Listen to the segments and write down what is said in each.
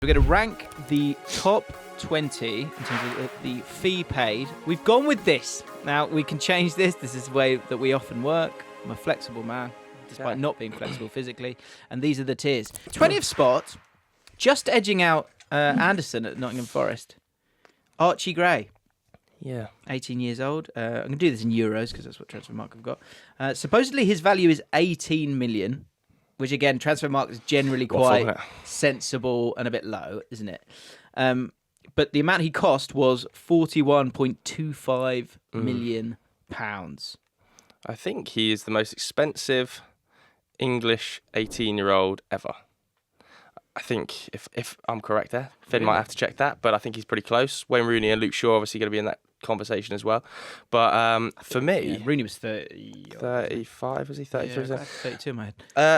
We're going to rank the top 20 in terms of the fee paid. We've gone with this. Now, we can change this. This is the way that we often work. I'm a flexible man, despite not being flexible physically. And these are the tiers. 20th spot, just edging out Anderson at Nottingham Forest. Archie Gray. Yeah. 18 years old. I'm going to do this in euros because that's what Transfermarkt have got. Supposedly his value is 18 million, which again, Transfermarkt is generally quite sensible and a bit low, isn't it? But the amount he cost was £41.25 million. I think he is the most expensive English 18-year-old ever. I think, if I'm correct there, Finn might have to check that, but I think he's pretty close. Wayne Rooney and Luke Shaw obviously going to be in that conversation as well. But for me... Yeah, Rooney was 30... 35, was he? 33? Yeah, 32 in my head.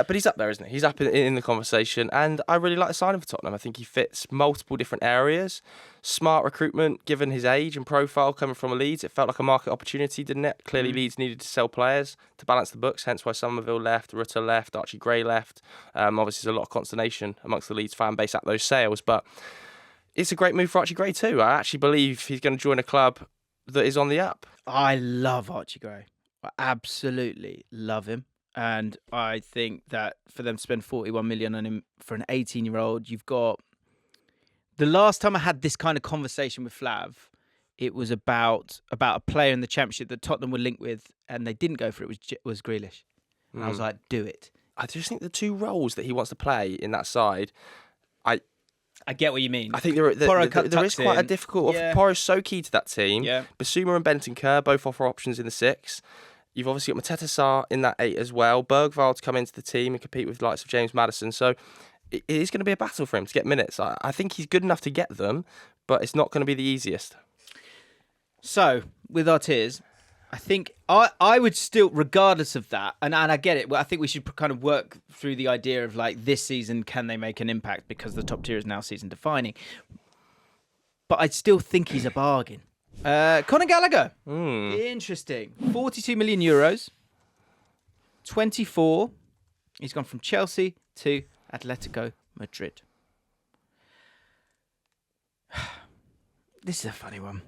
But he's up there, isn't he? He's up in the conversation, and I really like the signing for Tottenham. I think he fits multiple different areas. Smart recruitment, given his age and profile coming from Leeds. It felt like a market opportunity, didn't it? Clearly, Leeds needed to sell players to balance the books, hence why Somerville left, Rutter left, Archie Gray left. Obviously, there's a lot of consternation amongst the Leeds fan base at those sales, but it's a great move for Archie Gray too. I actually believe he's going to join a club that is on the up. I love Archie Gray. I absolutely love him. And I think that for them to spend 41 million on him for an 18-year-old, you've got... The last time I had this kind of conversation with Flav, it was about a player in the Championship that Tottenham were linked with, and they didn't go for it, was Grealish. And I was like, do it. I just think the two roles that he wants to play in that side, I get what you mean. I think there is quite a difficult... Yeah. Porro's so key to that team. Yeah. Basuma and Bentancur both offer options in the 6. You've obviously got Matthijs de Ligt in that 8 as well. Bergvall to come into the team and compete with the likes of James Maddison. So it is going to be a battle for him to get minutes. I think he's good enough to get them, but it's not going to be the easiest. So, with our tiers, I think I would still, regardless of that, and I get it, I think we should kind of work through the idea of like this season, can they make an impact because the top tier is now season defining. But I still think he's a bargain. Conor Gallagher. Interesting. 42 million euros. 24. He's gone from Chelsea to Atletico Madrid. This is a funny one.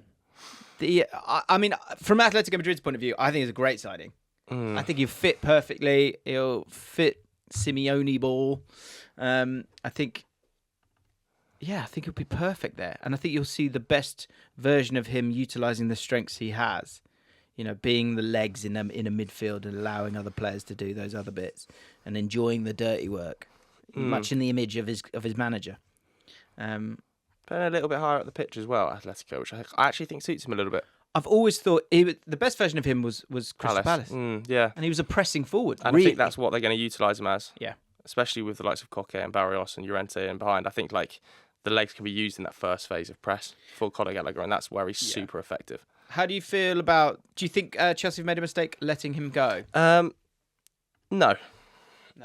I mean, from Atletico Madrid's point of view, I think it's a great signing. I think he'll fit perfectly. He'll fit Simeone ball. I think he'll be perfect there. And I think you'll see the best version of him utilising the strengths he has. You know, being the legs in a midfield and allowing other players to do those other bits and enjoying the dirty work, much in the image of his manager. Playing a little bit higher up the pitch as well, Atletico, which I actually think suits him a little bit. I've always thought the best version of him was Crystal Palace. Yeah. And he was a pressing forward. And really. I think that's what they're going to utilise him as. Yeah. Especially with the likes of Koke and Barrios and Llorente and behind. I think like the legs can be used in that first phase of press for Conor Gallagher, and that's where he's super effective. How do you feel about... Do you think Chelsea have made a mistake letting him go?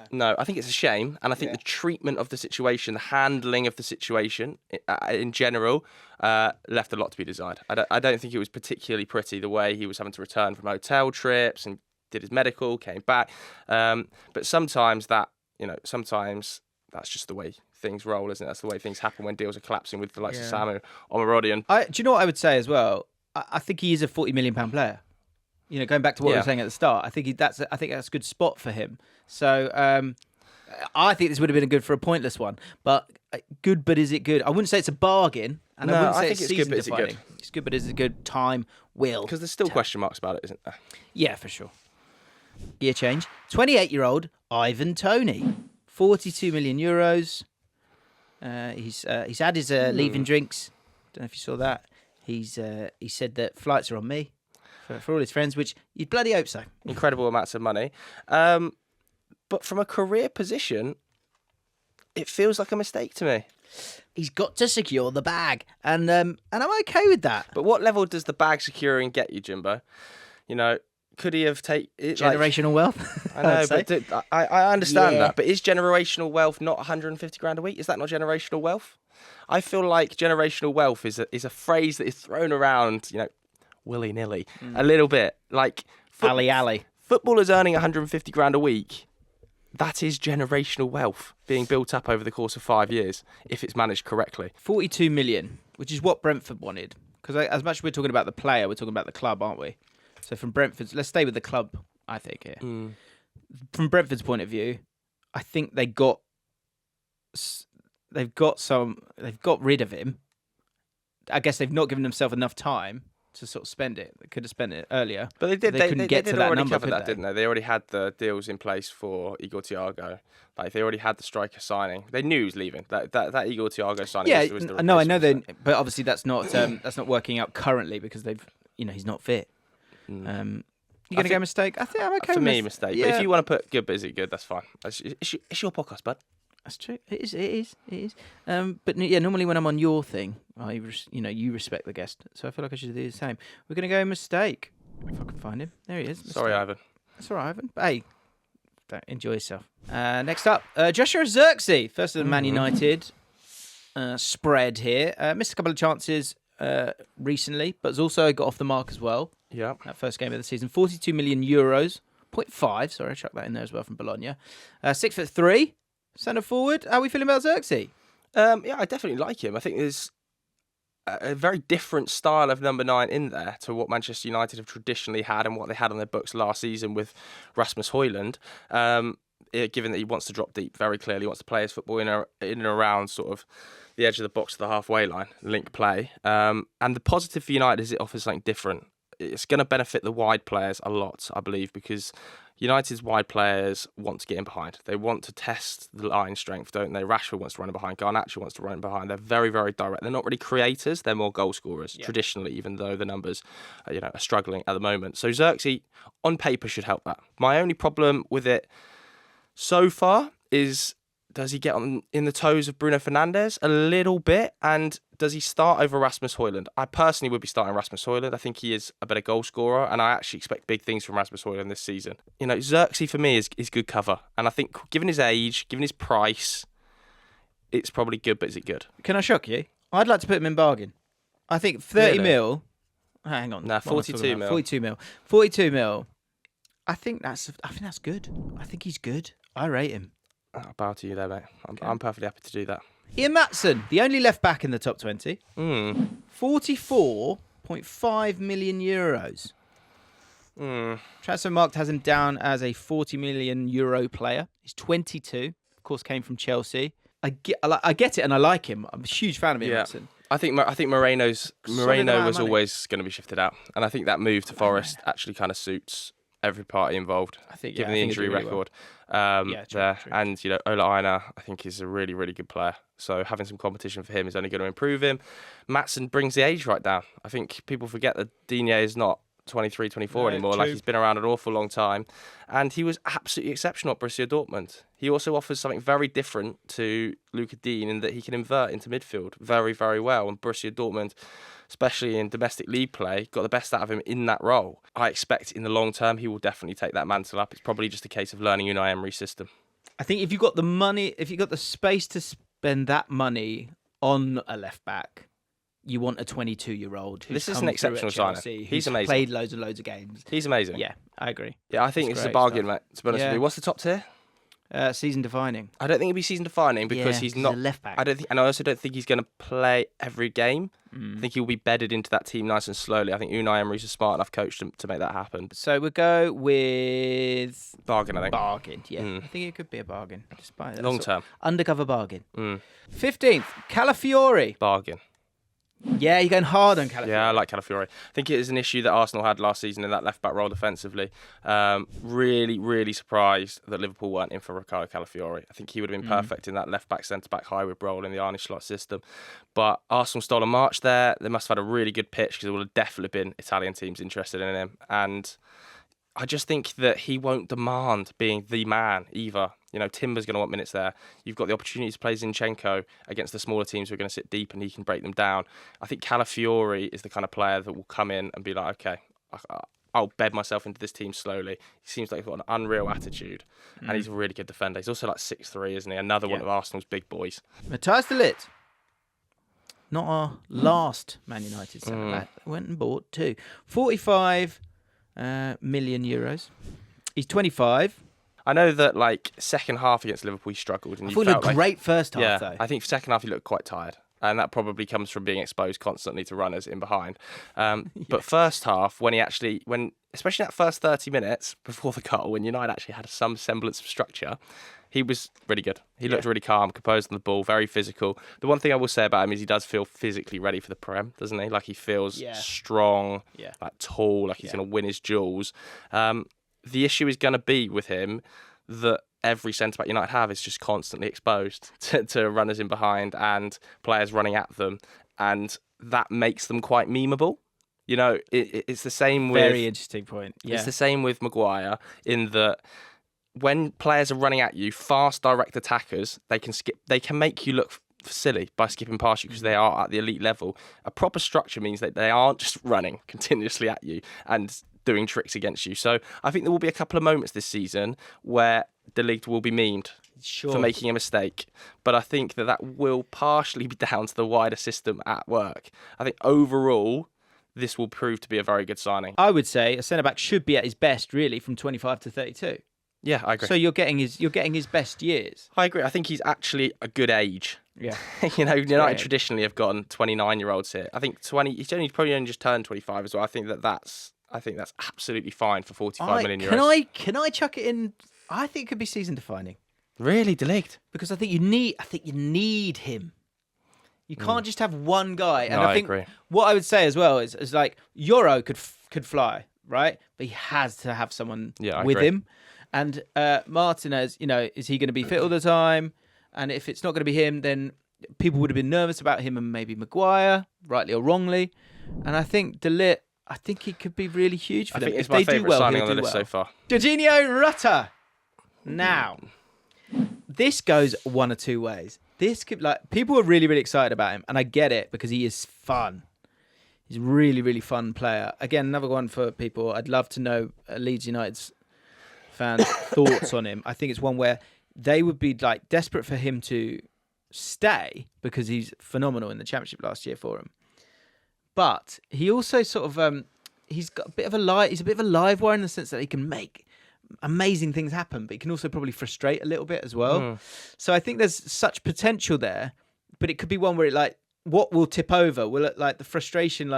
No, I think it's a shame, and I think the treatment of the situation, the handling of the situation in general, left a lot to be desired. I don't think it was particularly pretty the way he was having to return from hotel trips and did his medical, came back. But sometimes that's just the way things roll, isn't it? That's the way things happen when deals are collapsing with the likes of Samu Omarodian. Do you know what I would say as well? I think he is a £40 million player. You know, going back to what we were saying at the start, I think that's a good spot for him. So I think this would have been good for a pointless one. But good, but is it good? I wouldn't say it's a bargain, and I wouldn't say it's season defining. It's good, but is it good? Time will. Because there's still question marks about it, isn't there? Yeah, for sure. Gear change. 28-year-old Ivan Toney, 42 million euros. He's had his leaving drinks. Don't know if you saw that. He said that flights are on me. For all his friends, which you'd bloody hope so. Incredible amounts of money. But from a career position, it feels like a mistake to me. He's got to secure the bag, and I'm okay with that. But what level does the bag securing get you, Jimbo? You know, could he have taken... Generational wealth? I know, but I understand that. But is generational wealth not 150 grand a week? Is that not generational wealth? I feel like generational wealth is a phrase that is thrown around, you know, willy-nilly a little bit. Like alley. Footballers earning 150 grand a week that is generational wealth being built up over the course of 5 years if it's managed correctly. 42 million, which is what Brentford wanted. Because as much as we're talking about the player, we're talking about the club, aren't we? So from Brentford's, let's stay with the club, I think, here. From Brentford's point of view, I think they've got rid of him. I guess they've not given themselves enough time to sort of spend it. They could have spent it earlier. But they did. They couldn't get to that already number, cover could that, they? didn't they? They already had the deals in place for Igor Thiago. Like they already had the striker signing. They knew he was leaving. That Igor Thiago signing. Was the no, I know replacement, that, but obviously that's not working out currently because he's not fit. You gonna go mistake? I think I'm okay. For with me, mistake. Yeah. But if you want to put good, but is it good? That's fine. It's your podcast, bud. That's true. It is. But yeah, normally when I'm on your thing, you respect the guest, so I feel like I should do the same. We're gonna go mistake. If I can find him, there he is. Mistake. Sorry, Ivan. That's all right, Ivan. But hey, enjoy yourself. Next up, Joshua Zirkzee, first of the Man United spread here. Missed a couple of chances recently, but has also got off the mark as well. Yeah. That first game of the season, 42 million euros, 0.5. Sorry, I chucked that in there as well from Bologna. 6'3", centre forward. How are we feeling about Zirkzee? Yeah, I definitely like him. I think there's a very different style of number 9 in there to what Manchester United have traditionally had and what they had on their books last season with Rasmus Højlund. Given that he wants to drop deep very clearly, he wants to play his football in and around sort of the edge of the box to the halfway line, link play. And the positive for United is it offers something different. It's going to benefit the wide players a lot, I believe, because United's wide players want to get in behind. They want to test the line strength, don't they? Rashford wants to run in behind. Garnacho wants to run in behind. They're very, very direct. They're not really creators. They're more goal scorers, traditionally, even though the numbers are struggling at the moment. So Zirkzee, on paper, should help that. My only problem with it so far is, does he get in the toes of Bruno Fernandes a little bit? And does he start over Rasmus Højlund? I personally would be starting Rasmus Højlund. I think he is a better goal scorer, and I actually expect big things from Rasmus Højlund this season. Zirkzee for me is good cover. And I think given his age, given his price, it's probably good, but is it good? Can I shock you? I'd like to put him in bargain. I think 30 mil. Hang on. 42 mil. 42 mil. 42 mil. I think that's good. I think he's good. I rate him. I'll bow to you there, mate. I'm perfectly happy to do that. Ian Maatsen, the only left back in the top 20. 44.5 million euros. Transfermarkt has him down as a 40 million euro player. He's 22. Of course, came from Chelsea. I get it, and I like him. I'm a huge fan of Ian Maatsen. I think Moreno was always going to be shifted out, and I think that move to Forest actually kind of suits every party involved. I think, given the injury record. True. And Ola Aina, I think, is a really, really good player. So having some competition for him is only going to improve him. Maatsen brings the age right down. I think people forget that Digne is not 23, 24 anymore. Like, he's been around an awful long time. And he was absolutely exceptional at Borussia Dortmund. He also offers something very different to Luca Dean in that he can invert into midfield very, very well. And Borussia Dortmund, especially in domestic league play, got the best out of him in that role. I expect in the long term he will definitely take that mantle up. It's probably just a case of learning Unai Emery's system. I think if you've got the money, if you've got the space to spend that money on a left back, you want a 22-year-old. This is an exceptional signing. He's amazing. Played loads and loads of games. He's amazing. Yeah, I agree. Yeah, I think it's a bargain, mate. To be honest with you, what's the top tier? Season defining. I don't think he'll be season defining because he's not a left back. I also don't think he's going to play every game. I think he'll be bedded into that team nice and slowly. I think Unai Emery's a smart enough coach to make that happen. So we'll go with bargain. I think bargain. Yeah, I think it could be a bargain. Despite long term undercover bargain. 15th, Calafiori. Bargain. Yeah, you're going hard on Calafiori. Yeah, I like Calafiori. I think it is an issue that Arsenal had last season in that left-back role defensively. Really, really surprised that Liverpool weren't in for Ricardo Calafiori. I think he would have been perfect in that left-back, centre-back hybrid role in the Arne Slot system. But Arsenal stole a march there. They must have had a really good pitch because there would have definitely been Italian teams interested in him. And I just think that he won't demand being the man either. Timber's going to want minutes there. You've got the opportunity to play Zinchenko against the smaller teams who are going to sit deep and he can break them down. I think Calafiori is the kind of player that will come in and be like, okay, I'll bed myself into this team slowly. He seems like he's got an unreal attitude and he's a really good defender. He's also like 6'3", isn't he? Another one of Arsenal's big boys. Matthijs de Ligt. Not our last Man United centre-back. Went and bought 2. 45 million euros. He's 25. I know that like second half against Liverpool he struggled, and I you thought he felt looked great first half, though. I think second half he looked quite tired, and that probably comes from being exposed constantly to runners in behind. But first half, especially that first 30 minutes before the goal, when United actually had some semblance of structure, he was really good. He looked really calm, composed on the ball, very physical. The one thing I will say about him is he does feel physically ready for the Prem, doesn't he? Like he feels strong, like tall, like he's going to win his duels. The issue is going to be with him that every centre-back United have is just constantly exposed to runners in behind and players running at them, and that makes them quite memeable. You know, it's the same with... Very interesting point. Yeah. It's the same with Maguire in that when players are running at you, fast, direct attackers, they can make you look silly by skipping past you because they are at the elite level. A proper structure means that they aren't just running continuously at you and doing tricks against you. So I think there will be a couple of moments this season where De Ligt will be memed for making a mistake. But I think that will partially be down to the wider system at work. I think overall, this will prove to be a very good signing. I would say a centre-back should be at his best, really, from 25 to 32. Yeah, I agree. So you're getting his best years. I agree. I think he's actually a good age. Yeah. United traditionally have gotten 29-year-olds here. I think he's probably only just turned 25 as well. I think that's absolutely fine for 45 million euros. Can I chuck it in? I think it could be season defining. Really, De Ligt? Because I think you need him. You can't just have one guy. And I think agree. What I would say as well is like Yoro could fly, right? But he has to have someone with him. And Martinez, is he going to be fit all the time? And if it's not going to be him, then people would have been nervous about him and maybe Maguire, rightly or wrongly. And I think De Ligt, I think he could be really huge for them. I think it's my favourite signing on the list so far. Georginio Rutter. Now, this goes one of two ways. This could people are really, really excited about him, and I get it because he is fun. He's a really, really fun player. Again, another one for people. I'd love to know Leeds United's fans' thoughts on him. I think it's one where they would be desperate for him to stay because he's phenomenal in the Championship last year for him. But he also sort of he's got a bit of a he's a bit of a live wire in the sense that he can make amazing things happen, but he can also probably frustrate a little bit as well. So I think there's such potential there, but it could be one where it what will tip over? Will it the frustration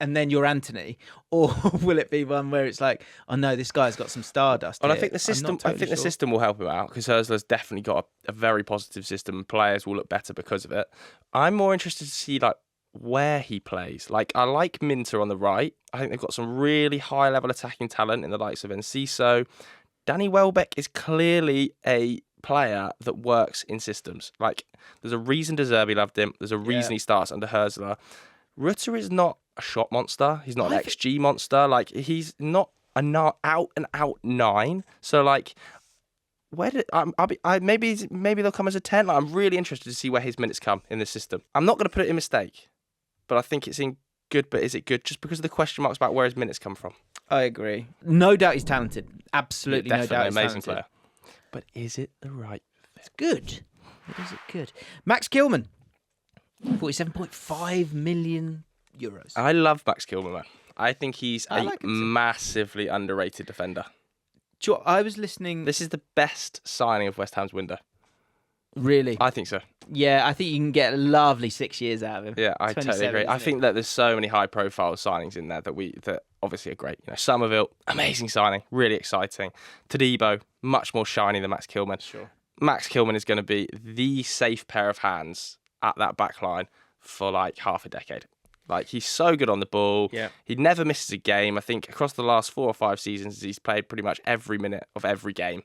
and then you're Anthony, or will it be one where it's oh no, this guy's got some stardust? Well, I think the system. The system will help him out because Ursula's definitely got a very positive system, and players will look better because of it. I'm more interested to see where he plays. I like Minter on the right. I think they've got some really high-level attacking talent in the likes of Enciso. Danny Welbeck is clearly a player that works in systems. There's a reason De Zerbi loved him. There's a reason he starts under Ursula. Rutter is not a shot monster. He's not an XG monster. He's not an out-and-out 9. So, maybe they'll come as a 10. I'm really interested to see where his minutes come in this system. I'm not going to put it in mistake, but I think it's in good. But is it good just because of the question marks about where his minutes come from? I agree. No doubt he's talented. Absolutely, no doubt he's amazing talented. Player. But is it the right fit? It's good. Is it good? Max Kilman, 47.5 million euros. I love Max Kilman, man. I think he's a massively underrated defender. I was listening. This is the best signing of West Ham's window. Really? I think so. Yeah, I think you can get a lovely 6 years out of him. Yeah, I totally agree. I think that there's so many high-profile signings in there that obviously are great. Somerville, amazing signing, really exciting. Todibo, much more shiny than Max Kilman. Sure. Max Kilman is going to be the safe pair of hands at that back line for half a decade. He's so good on the ball. Yeah. He never misses a game. I think across the last 4 or 5 seasons, he's played pretty much every minute of every game.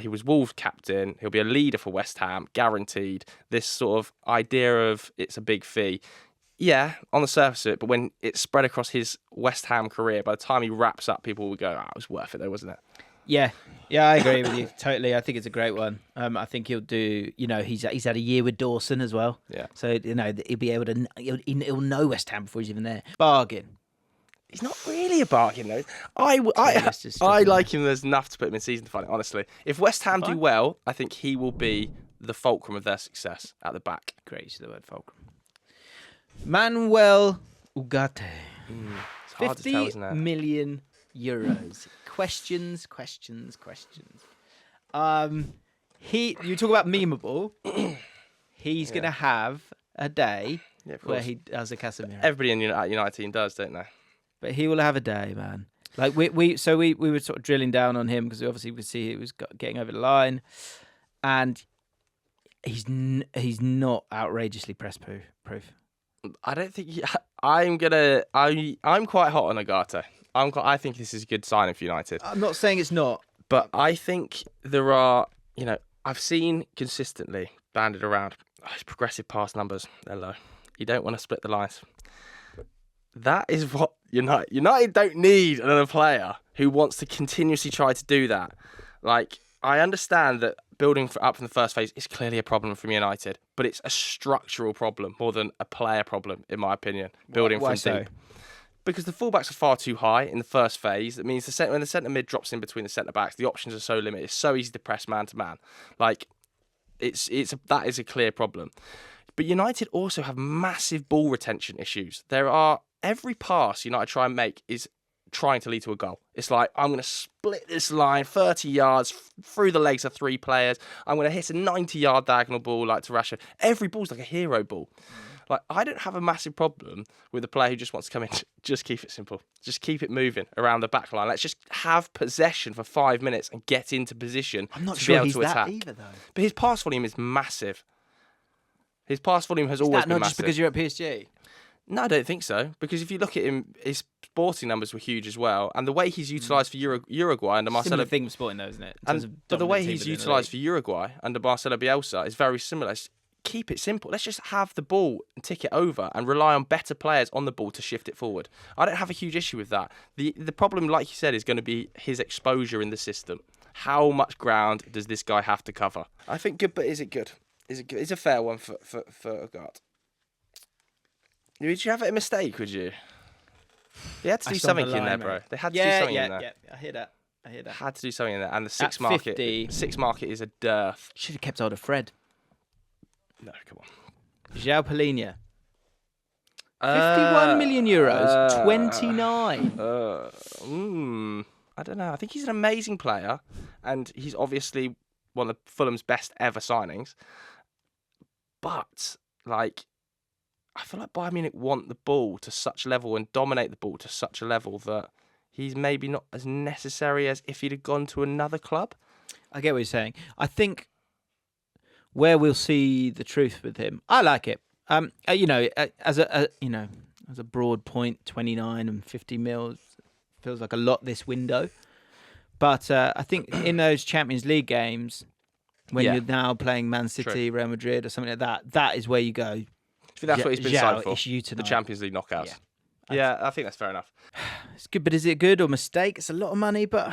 He was Wolves captain. He'll be a leader for West Ham, guaranteed. This sort of idea of it's a big fee. Yeah, on the surface of it, but when it's spread across his West Ham career, by the time he wraps up, people will go, it was worth it though, wasn't it? Yeah, I agree with you totally. I think it's a great one. I think he'll do. He's had a year with Dawson as well. Yeah. So he'll be able to. He'll know West Ham before he's even there. Bargain. He's not really a bargain though. I like him as enough to put him in season defining. Honestly, if West Ham do well, I think he will be the fulcrum of their success at the back. Great use of the word fulcrum. Manuel Ugarte. 50 million euros. Questions. You talk about memeable. He's going to have a day where he does a Casemiro. Everybody in United team does, don't they? But he will have a day, man. Like we were sort of drilling down on him because obviously we could see he was getting over the line, and he's not outrageously press proof. I don't think I'm quite hot on Ugarte. I think this is a good signing for United. I'm not saying it's not, but I think there are, I've seen consistently banded around his progressive pass numbers. They're low. You don't want to split the lines. That is what United don't need another player who wants to continuously try to do that. Like, I understand that building up from the first phase is clearly a problem from United, but it's a structural problem more than a player problem, in my opinion. Building Why from so? deep. Because the fullbacks are far too high in the first phase. That means when the centre mid drops in between the centre backs, the options are so limited. It's so easy to press man to man. Like, that is a clear problem. But United also have massive ball retention issues. Every pass United try and make is trying to lead to a goal. It's like, I'm going to split this line 30 yards through the legs of 3 players. I'm going to hit a 90-yard diagonal ball like to Rashford. Every ball's like a hero ball. Like, I don't have a massive problem with a player who just wants to come in. Just keep it simple. Just keep it moving around the back line. Let's just have possession for 5 minutes and get into position I'm not to sure be able he's to that attack. either, though. But his pass volume is massive. His pass volume has always been not massive. just because you're at PSG? No, I don't think so. Because if you look at him, his sporting numbers were huge as well, and the way he's utilised for Uruguay under Marcelo. Similar thing with Sporting, though, isn't it? But the way he's utilised for Uruguay under Marcelo Bielsa is very similar. Keep it simple. Let's just have the ball and tick it over and rely on better players on the ball to shift it forward. I don't have a huge issue with that. The problem, like you said, is going to be his exposure in the system. How much ground does this guy have to cover? I think good, but is it good? Is it good? It's a fair one for Ugarte. Would you have it a mistake, would you? They had to do something in there, bro. They had to do something in there. Yeah, I hear that. Had to do something in there. And the At 6 market, 50, 6 market is a dearth. should have kept hold of Fred. No, come on. João Palhinha. 51 million euros, 29. I don't know. I think he's an amazing player, and he's obviously one of Fulham's best ever signings. But, like, I feel like Bayern Munich want the ball to such a level and dominate the ball to such a level that he's maybe not as necessary as if he'd have gone to another club. I get what you're saying. I think where we'll see the truth with him, I like it. As a broad point, 29 and 50 mils feels like a lot this window. But I think in those Champions League games, when you're now playing Man City, Real Madrid, or something like that, that is where you go. I think that's what he's been signed for. It's you tonight. The Champions League knockouts. Yeah, I think that's fair enough. It's good, but is it good or mistake? It's a lot of money, but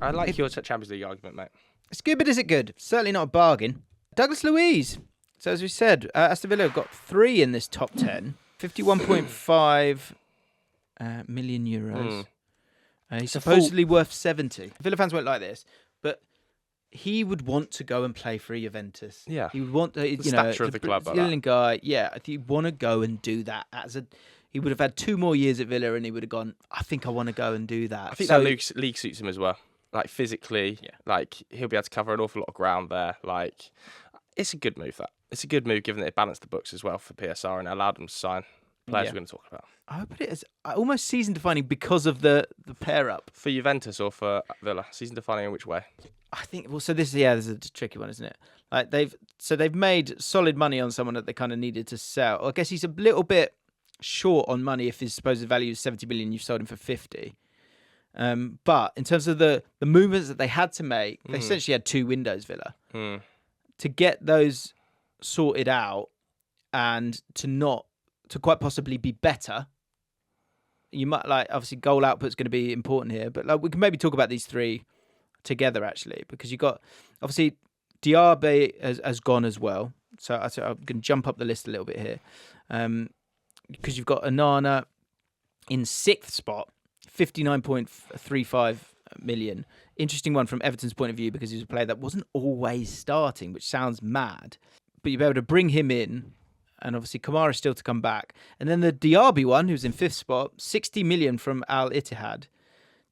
I like your Champions League argument, mate. It's good, but is it good? Certainly not a bargain. Douglas Luiz. So as we said, Aston Villa have got 3 in this top 10. 51.5 million euros. He's supposedly worth 70. Villa fans won't like this, but he would want to go and play for Juventus. Yeah. He would want to, the stature of the club. Brazilian guy. Yeah, I think he'd want to go and do that. He would have had 2 more years at Villa and he would have gone, I think I want to go and do that. I think that league suits him as well. Like, physically, like, he'll be able to cover an awful lot of ground there. Like, it's a good move, that. It's a good move, given that it balanced the books as well for PSR and allowed them to sign players we're going to talk about. I would put it as almost season-defining because of the pair-up. For Juventus or for Villa? Season-defining in which way? I think, well, so this is a tricky one, isn't it? Like, they've made solid money on someone that they kind of needed to sell. I guess he's a little bit short on money if his supposed value is 70 million, you've sold him for 50. But in terms of the movements that they had to make, they essentially had 2 windows, Villa. To get those sorted out and to quite possibly be better, you might, like, obviously goal output's going to be important here, but like we can maybe talk about these 3 together actually, because you've got obviously Diaby has gone as well. So I'm going to jump up the list a little bit here. Because you've got Onana in 6th spot, 59.35 million. Interesting one from Everton's point of view because he was a player that wasn't always starting, which sounds mad. But you'll be able to bring him in, and obviously Kamara is still to come back. And then the Diaby one, who's in 5th spot, 60 million from Al Ittihad.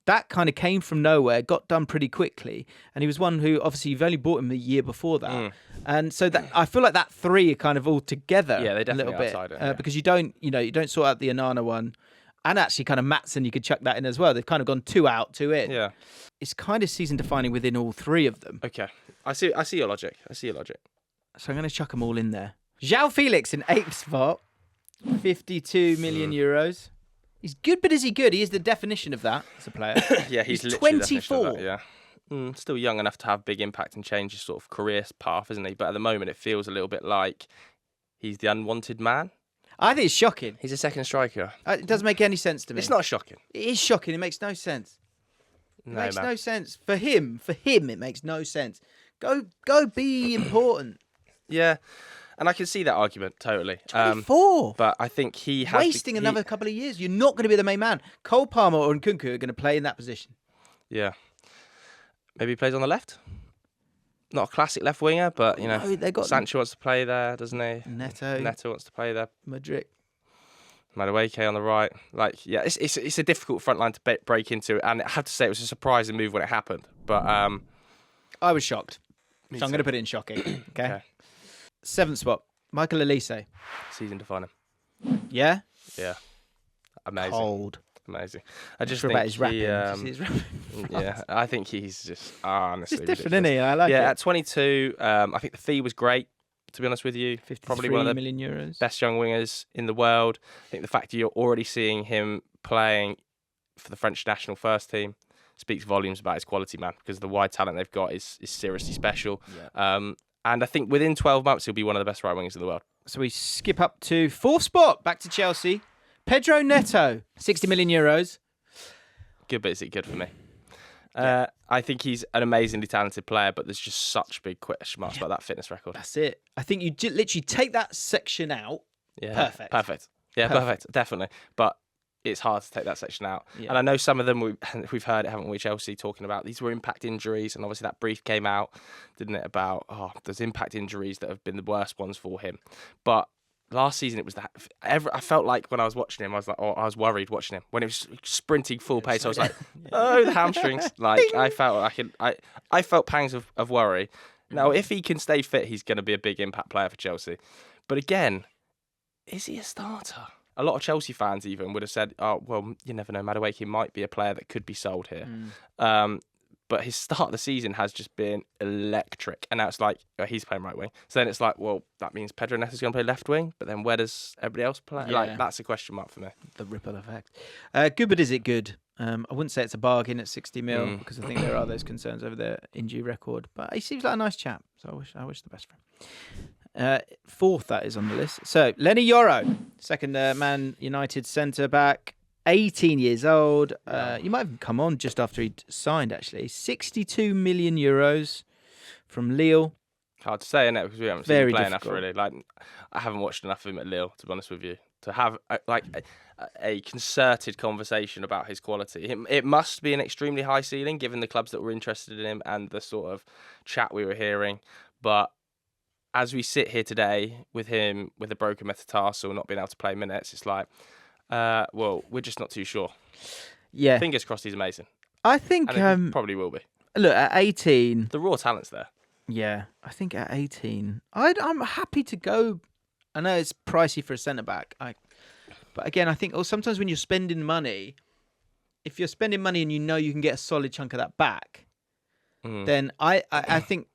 that kind of came from nowhere, got done pretty quickly, and he was one who obviously you've only bought him the year before that, and so that I feel like that three are kind of all together. Yeah, they a definitely little bit outside it, because you don't sort out the Onana one, and actually kind of Maatsen you could chuck that in as well. They've kind of gone 2 out, 2 in. Yeah, it's kind of season defining within all 3 of them. okay, I see your logic. So I'm going to chuck them all in there. João Felix in 8th spot, 52 million euros. He's good, but is he good? He is the definition of that as a player. Yeah, he's 24. Yeah. Still young enough to have big impact and change his sort of career path, isn't he? But at the moment, it feels a little bit like he's the unwanted man. I think it's shocking. He's a second striker. It doesn't make any sense to me. It's not shocking. It is shocking. It makes no sense. It No, makes man. no sense. For him, it makes no sense. Go be important. Yeah, and I can see that argument totally. 24. But I think he has... Wasting another couple of years. You're not going to be the main man. Cole Palmer or Nkunku are going to play in that position. Yeah. Maybe he plays on the left? Not a classic left winger, but, you know, No, they got Sancho wants to play there, doesn't he? Neto wants to play there. Madrid. Madueke on the right. Like, yeah, it's a difficult front line to break into, and I have to say it was a surprising move when it happened. But I was shocked. So I'm too. going to put it in shocking. Okay. Okay. 7th spot, Michael Olise. Season defining. Yeah? Yeah. Amazing. Cold. Amazing. I just Not sure think about his rapping. Did you see his rapping? yeah, I think he's just honestly It's different, ridiculous. isn't he? I like it. Yeah, at 22, I think the fee was great, to be honest with you. 53 Probably one of the million euros. best young wingers in the world. I think the fact that you're already seeing him playing for the French national first team speaks volumes about his quality, man, because the wide talent they've got is seriously special. Yeah. And I think within 12 months, he'll be one of the best right wingers in the world. So we skip up to 4th spot, back to Chelsea. Pedro Neto, 60 million euros. Good, but is it good for me? I think he's an amazingly talented player, but there's just such big question marks about that fitness record. That's it. I think you literally take that section out. Yeah, perfect. Yeah, perfect. Definitely. But it's hard to take that section out. Yeah. And I know some of them, we've heard it, haven't we, Chelsea, talking about these were impact injuries. And obviously that brief came out, didn't it, about, there's impact injuries that have been the worst ones for him. But last season, it was that. I felt like when I was watching him, I was like, I was worried watching him. When it was sprinting full pace, I was like, the hamstrings. Like, I felt pangs of worry. Now, if he can stay fit, he's going to be a big impact player for Chelsea. But again, is he a starter? A lot of Chelsea fans even would have said, well, you never know, Madueke might be a player that could be sold here. But his start of the season has just been electric. And now it's like, he's playing right wing. So then it's like, well, that means Pedro Neto's going to play left wing. But then where does everybody else play? Yeah. Like, that's a question mark for me. The ripple effect. Good, but is it good? I wouldn't say it's a bargain at 60 mil because I think there are those concerns over their injury record. But he seems like a nice chap. So I wish the best for him. 4th, that is on the list. So, Leny Yoro, second Man United centre-back, 18 years old. You might have come on just after he'd signed, actually. 62 million euros from Lille. Hard to say, isn't it? Because we haven't seen him play enough, really. Like, I haven't watched enough of him at Lille, to be honest with you, to have a concerted conversation about his quality. It must be an extremely high ceiling, given the clubs that were interested in him and the sort of chat we were hearing. But as we sit here today with him with a broken metatarsal, not being able to play minutes, it's like, well, we're just not too sure. Yeah. Fingers crossed he's amazing. I think... he probably will be. Look, at 18... The raw talent's there. Yeah, I think at 18... I'm happy to go... I know it's pricey for a centre-back. But again, I think sometimes when you're spending money, if you're spending money and you know you can get a solid chunk of that back, then I think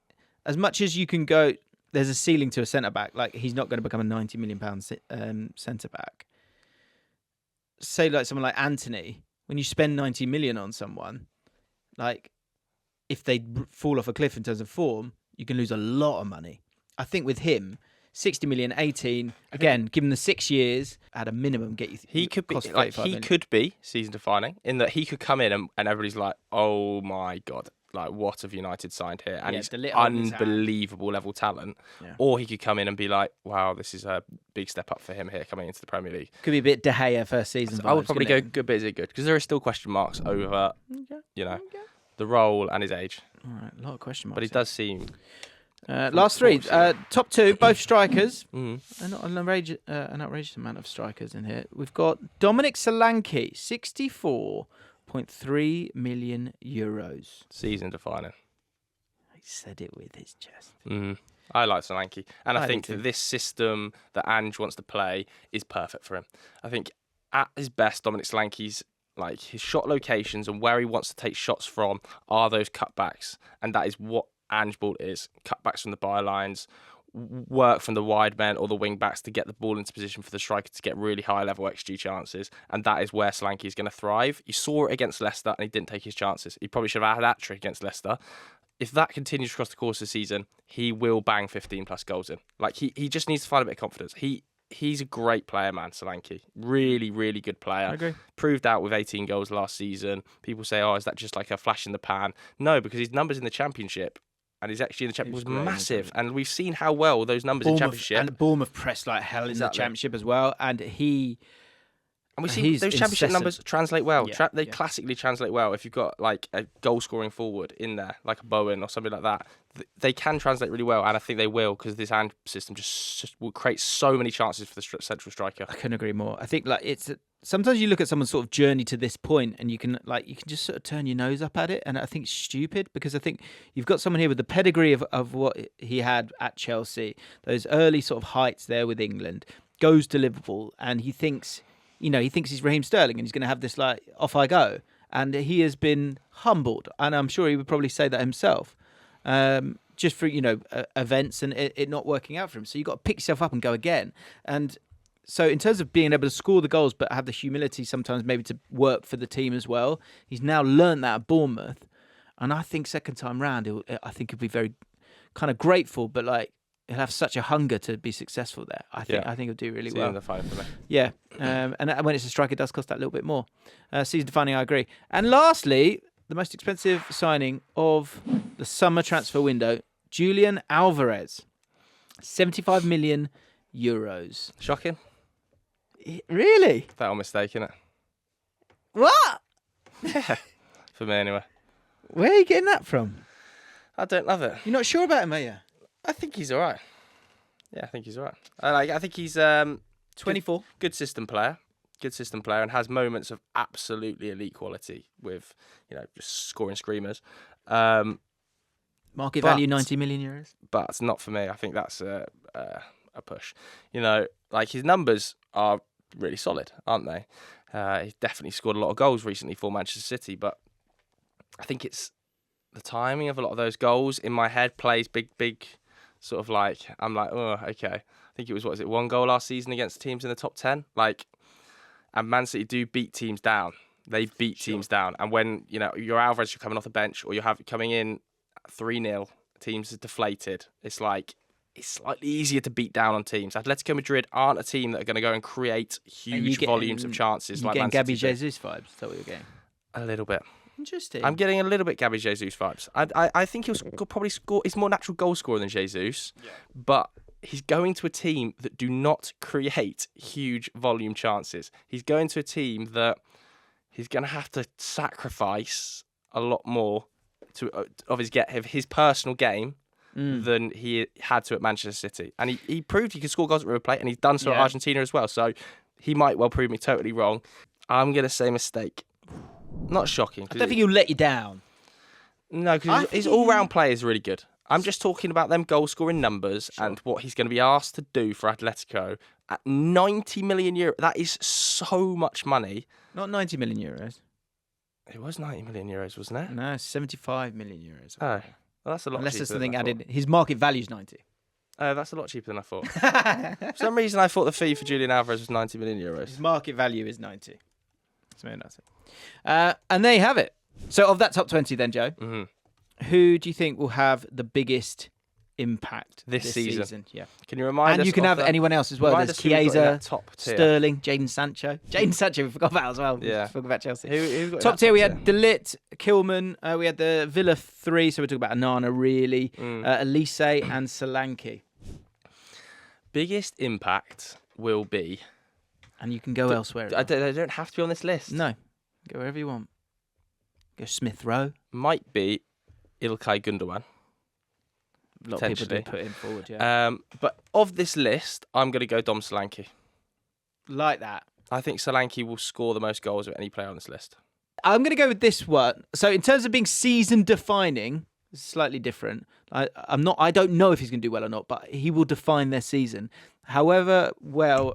as much as you can go... There's a ceiling to a centre-back. Like, he's not going to become a £90 million centre-back. Say, like, someone like Anthony, when you spend 90 million on someone, like, if they fall off a cliff in terms of form, you can lose a lot of money. I think with him, 60 million, 18, again, give him the 6 years, at a minimum, get you... He could be, could be season-defining, in that he could come in and everybody's like, oh, my God. Like, what have United signed here? And he's unbelievable level talent. Yeah. Or he could come in and be like, wow, this is a big step up for him here coming into the Premier League. Could be a bit De Gea first season. So I would probably go good, but is it good? Because there are still question marks over, the role and his age. All right, a lot of question marks. But he does seem... last three. Top two, both strikers. Not an outrageous amount of strikers in here. We've got Dominic Solanke, 64.5 6.3 million euros. Season defining. He said it with his chest. I like Solanke. And I I do think too. that this system that Ange wants to play is perfect for him. I think at his best, Dominic Solanke's like his shot locations and where he wants to take shots from are those cutbacks. And that is what Ange ball is. Cutbacks from the bylines, work from the wide men or the wing backs to get the ball into position for the striker to get really high level XG chances, and that is where Solanke is going to thrive. You saw it against Leicester and he didn't take his chances. He probably should have had a hat-trick against Leicester. If that continues across the course of the season, he will bang 15 plus goals in. Like he just needs to find a bit of confidence. He's a great player, man, Solanke. Really, really good player. I agree. Proved out with 18 goals last season. People say, oh, is that just like a flash in the pan? No, because his numbers in the Championship and his XG in the Championship was massive. And we've seen how well those numbers in the Championship. And Bournemouth pressed like hell in the Championship as well. And we see those Championship numbers translate well. Yeah, they classically translate well. If you've got like a goal-scoring forward in there, like a Bowen or something like that, they can translate really well. And I think they will, because this hand system just will create so many chances for the central striker. I couldn't agree more. I think like sometimes you look at someone's sort of journey to this point and you can just sort of turn your nose up at it, and I think it's stupid, because I think you've got someone here with the pedigree of what he had at Chelsea, those early sort of heights there with England, goes to Liverpool, and he thinks he's Raheem Sterling and he's going to have this like off I go, and he has been humbled, and I'm sure he would probably say that himself, just for events and it not working out for him. So you got to pick yourself up and go again. And so in terms of being able to score the goals but have the humility sometimes maybe to work for the team as well, he's now learned that at Bournemouth, and I think second time round I think he'll be very kind of grateful, but like he'll have such a hunger to be successful there. I think he'll do really well. Season defining for me. Yeah, and when it's a striker, it does cost that little bit more. Season defining, I agree. And lastly, the most expensive signing of the summer transfer window, Julian Alvarez, 75 million euros. Shocking. Really? Fatal mistake, innit? What? Yeah, for me anyway. Where are you getting that from? I don't love it. You're not sure about him, are you? I think he's all right. Yeah, I think he's all right. I think he's 24. Good system player. Good system player, and has moments of absolutely elite quality with, just scoring screamers. Market value 90 million euros. But it's not for me. I think that's a push. His numbers are really solid, aren't they? He's definitely scored a lot of goals recently for Manchester City, but I think it's the timing of a lot of those goals in my head plays big sort of like, I'm like, oh, okay. I think it was, one goal last season against teams in the top 10? And Man City do beat teams down. They beat teams down. And when, your Alvarez, you're coming off the bench, or you're coming in 3-0, teams are deflated. It's like, it's slightly easier to beat down on teams. Atletico Madrid aren't a team that are going to go and create huge volumes of chances like Man City. You're getting Gabby Jesus vibes? Is that what you're getting? A little bit. Interesting. I'm getting a little bit Gabby Jesus vibes. I think he'll probably score. He's more natural goal scorer than Jesus, but he's going to a team that do not create huge volume chances. He's going to a team that he's going to have to sacrifice a lot more of his personal game than he had to at Manchester City. And he proved he could score goals at River Plate, and he's done so at Argentina as well. So he might well prove me totally wrong. I'm going to say mistake. Not shocking. I don't think he'll let you down. No, because his all-round play is really good. I'm just talking about them goal-scoring numbers and what he's going to be asked to do for Atletico at 90 million euros. That is so much money. Not 90 million euros. It was 90 million euros, wasn't it? No, 75 million euros. Oh, well, that's a lot Unless cheaper there's than something I added. His market value is 90. Oh, that's a lot cheaper than I thought. For some reason, I thought the fee for Julian Alvarez was 90 million euros. His market value is 90. And there you have it. So of that top 20 then, Joe, who do you think will have the biggest impact this season? Yeah. Can you remind us? And you can have anyone else as well. There's Chiesa, top tier. Sterling, Jadon Sancho. Jadon Sancho we forgot about as well. Yeah. Forgot about Chelsea. Who got top tier, we had De Ligt, Kilman, we had the Villa 3, so we're talking about Anana really, Elise and Solanke. Biggest impact will be... And you can go elsewhere. They don't have to be on this list. No. Go wherever you want. Go Smith Rowe. Might be Ilkay Gundogan. A lot of people did put him forward, But of this list, I'm going to go Dom Solanke. Like that. I think Solanke will score the most goals of any player on this list. I'm going to go with this one. So in terms of being season defining, it's slightly different. I don't know if he's going to do well or not, but he will define their season. However well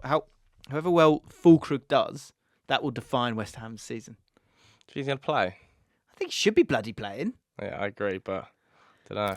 Fulkrug does, that will define West Ham's season. Do you think he's going to play? I think he should be bloody playing. Yeah, I agree, but I don't know.